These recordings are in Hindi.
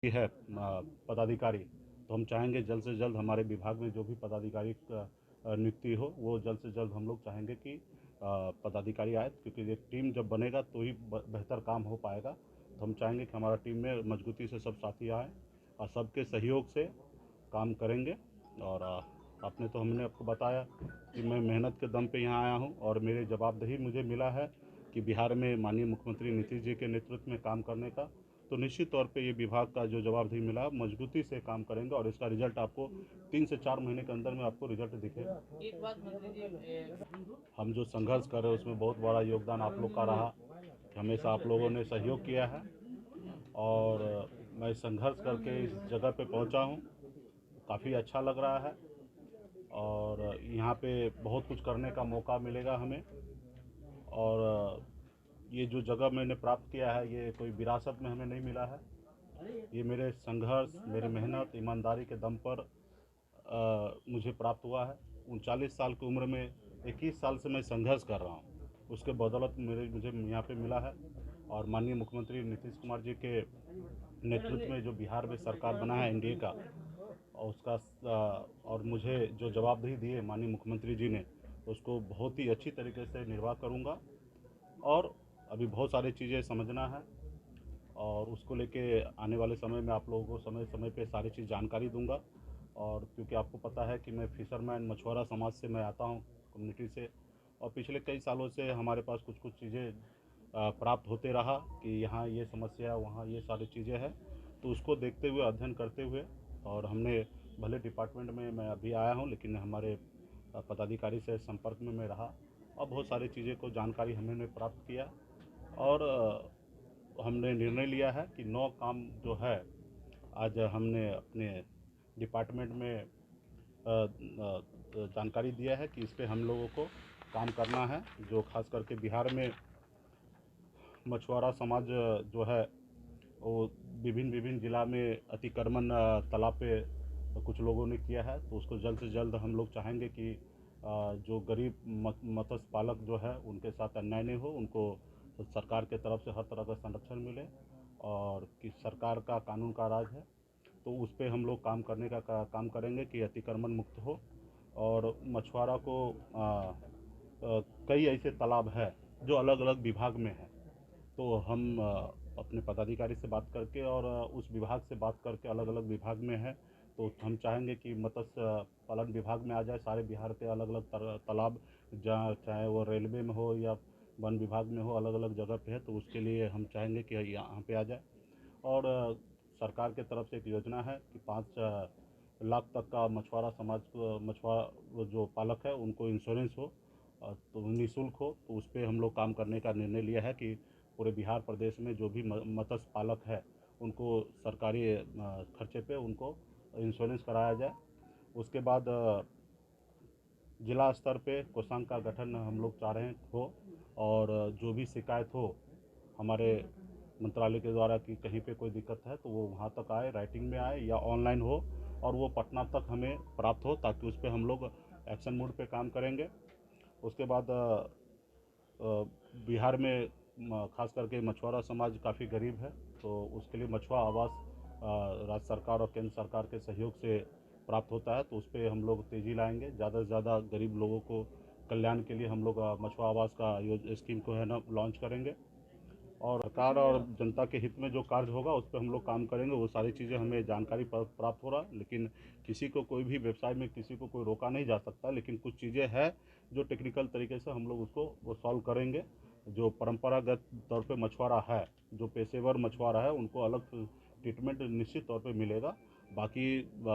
है पदाधिकारी, तो हम चाहेंगे जल्द से जल्द हमारे विभाग में जो भी पदाधिकारी नियुक्ति हो वो जल्द से जल्द हम लोग चाहेंगे कि पदाधिकारी आए, क्योंकि ये टीम जब बनेगा तो ही बेहतर काम हो पाएगा। तो हम चाहेंगे कि हमारा टीम में मजबूती से सब साथी आए और सबके सहयोग से काम करेंगे। और हमने आपको बताया कि मैं मेहनत के दम पे यहाँ आया हूँ और मेरे जवाबदेही मुझे मिला है कि बिहार में माननीय मुख्यमंत्री नीतीश जी के नेतृत्व में काम करने का। तो निश्चित तौर पे ये विभाग का जो जवाबदेही मिला है मजबूती से काम करेंगे और इसका रिजल्ट आपको 3 से 4 महीने के अंदर में आपको रिजल्ट दिखेगा। एक बात मंत्री जी, हम जो संघर्ष कर रहे हैं उसमें बहुत बड़ा योगदान आप लोग का रहा। हमेशा आप लोगों ने सहयोग किया है और मैं संघर्ष करके इस जगह पे पहुंचा हूं, काफ़ी अच्छा लग रहा है और यहाँ पे बहुत कुछ करने का मौका मिलेगा हमें। और ये जो जगह मैंने प्राप्त किया है ये कोई विरासत में हमें नहीं मिला है, ये मेरे संघर्ष, मेरी मेहनत, ईमानदारी के दम पर मुझे प्राप्त हुआ है। 39 साल की उम्र में 21 साल से मैं संघर्ष कर रहा हूँ, उसके बदौलत मुझे यहाँ पे मिला है। और माननीय मुख्यमंत्री नीतीश कुमार जी के नेतृत्व में जो बिहार में सरकार बना है एनडीए का, और उसका और मुझे जो जवाबदेही दी है माननीय मुख्यमंत्री जी ने, उसको बहुत ही अच्छी तरीके से निर्वाह करूँगा। और अभी बहुत सारी चीज़ें समझना है और उसको लेके आने वाले समय में आप लोगों को समय समय पे सारी चीज़ जानकारी दूंगा। और क्योंकि आपको पता है कि मैं फिशरमैन मछुआरा समाज से मैं आता हूँ, कम्युनिटी से, और पिछले कई सालों से हमारे पास कुछ कुछ चीज़ें प्राप्त होते रहा कि यहाँ ये समस्या, वहाँ ये सारी चीज़ें हैं। तो उसको देखते हुए, अध्ययन करते हुए, और हमने भले डिपार्टमेंट में मैं अभी आया हूँ लेकिन हमारे पदाधिकारी से संपर्क में मैं रहा और बहुत सारी चीज़ें को जानकारी हमने प्राप्त किया। और हमने निर्णय लिया है कि 9 काम जो है आज हमने अपने डिपार्टमेंट में जानकारी दिया है कि इस पर हम लोगों को काम करना है। जो खास करके बिहार में मछुआरा समाज जो है वो विभिन्न विभिन्न जिला में अतिक्रमण तालाब पे कुछ लोगों ने किया है, तो उसको जल्द से जल्द हम लोग चाहेंगे कि जो गरीब मत्स्य पालक जो है उनके साथ अन्याय नहीं हो, उनको सरकार के तरफ से हर तरह का संरक्षण मिले और कि सरकार का कानून का राज है। तो उस पर हम लोग काम करने का काम करेंगे कि अतिक्रमण मुक्त हो। और मछुआरा को कई ऐसे तालाब है जो अलग अलग विभाग में है, तो हम अपने पदाधिकारी से बात करके और उस विभाग से बात करके अलग अलग विभाग में है, तो हम चाहेंगे कि मत्स्य पालन विभाग में आ जाए सारे बिहार के अलग अलग तालाब, जहाँ चाहे वो रेलवे में हो या वन विभाग में हो, अलग अलग जगह पे है, तो उसके लिए हम चाहेंगे कि यहाँ पे आ जाए। और सरकार के तरफ से एक योजना है कि 5 लाख तक का मछुआरा समाज को, मछुआरा जो पालक है उनको इंश्योरेंस हो, तो निःशुल्क हो। तो उस पर हम लोग काम करने का निर्णय लिया है कि पूरे बिहार प्रदेश में जो भी मत्स्य पालक है उनको सरकारी खर्चे पे उनको इंश्योरेंस कराया जाए। उसके बाद जिला स्तर पे कोषांग का गठन हम लोग चाह रहे हैं हो, और जो भी शिकायत हो हमारे मंत्रालय के द्वारा कि कहीं पे कोई दिक्कत है तो वो वहाँ तक आए, राइटिंग में आए या ऑनलाइन हो, और वो पटना तक हमें प्राप्त हो, ताकि उस पर हम लोग एक्शन मोड पे काम करेंगे। उसके बाद बिहार में खास करके मछुआरा समाज काफ़ी गरीब है, तो उसके लिए मछुआ आवास राज्य सरकार और केंद्र सरकार के सहयोग से प्राप्त होता है, तो उस पर हम लोग तेज़ी लाएंगे। ज़्यादा से ज़्यादा गरीब लोगों को कल्याण के लिए हम लोग मछुआ आवास का स्कीम को है ना लॉन्च करेंगे। और सरकार और जनता के हित में जो कार्य होगा उस पर हम लोग काम करेंगे। वो सारी चीज़ें हमें जानकारी प्राप्त हो रहा, लेकिन किसी को कोई भी व्यवसाय में किसी को कोई रोका नहीं जा सकता, लेकिन कुछ चीज़ें हैं जो टेक्निकल तरीके से हम लोग उसको वो सॉल्व करेंगे। जो परंपरागत तौर पे मछुआरा है, जो पेशेवर मछुआरा है, उनको अलग ट्रीटमेंट निश्चित तौर पे मिलेगा। बाकी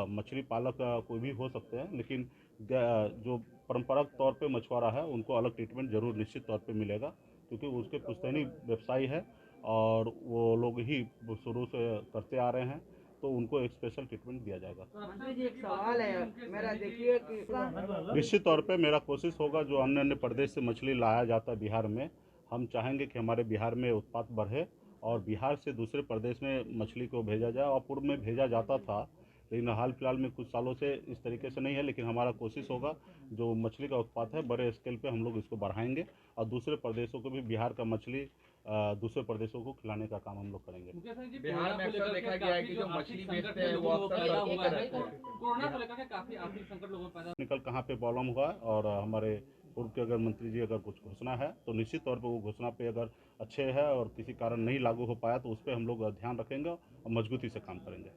मछली पालक कोई भी हो सकते हैं, लेकिन जो परंपरागत तौर पे मछुआरा है उनको अलग ट्रीटमेंट जरूर निश्चित तौर पे मिलेगा, क्योंकि उसके पुश्तैनी व्यवसायी है और वो लोग ही शुरू से करते आ रहे हैं, तो उनको एक स्पेशल ट्रीटमेंट दिया जाएगा। मंत्री जी एक सवाल है मेरा, देखिए कि निश्चित तौर पे मेरा कोशिश होगा जो अन्य अन्य प्रदेश से मछली लाया जाता है बिहार में, हम चाहेंगे कि हमारे बिहार में उत्पाद बढ़े और बिहार से दूसरे प्रदेश में मछली को भेजा जाए। और पूर्व में भेजा जाता था, लेकिन हाल फिलहाल में कुछ सालों से इस तरीके से नहीं है, लेकिन हमारा कोशिश होगा जो मछली का उत्पाद है बड़े स्केल पे हम लोग इसको बढ़ाएंगे और दूसरे प्रदेशों को भी बिहार का मछली दूसरे प्रदेशों को खिलाने का काम हम लोग करेंगे। बिहार में अक्सर देखा गया है कि जो मछली बेचते हैं वो अक्सर सड़कों पर रहते हैं। कोरोना को लेकर के काफी आर्थिक संकट लोगों में पैदा निकल कहाँ पे प्रॉब्लम हुआ है और हमारे पूर्व के अगर मंत्री जी अगर कुछ घोषणा है तो निश्चित तौर पे वो घोषणा पे अगर अच्छे है और किसी कारण नहीं लागू हो पाया तो उस पर हम लोग ध्यान रखेंगे और मजबूती से काम करेंगे।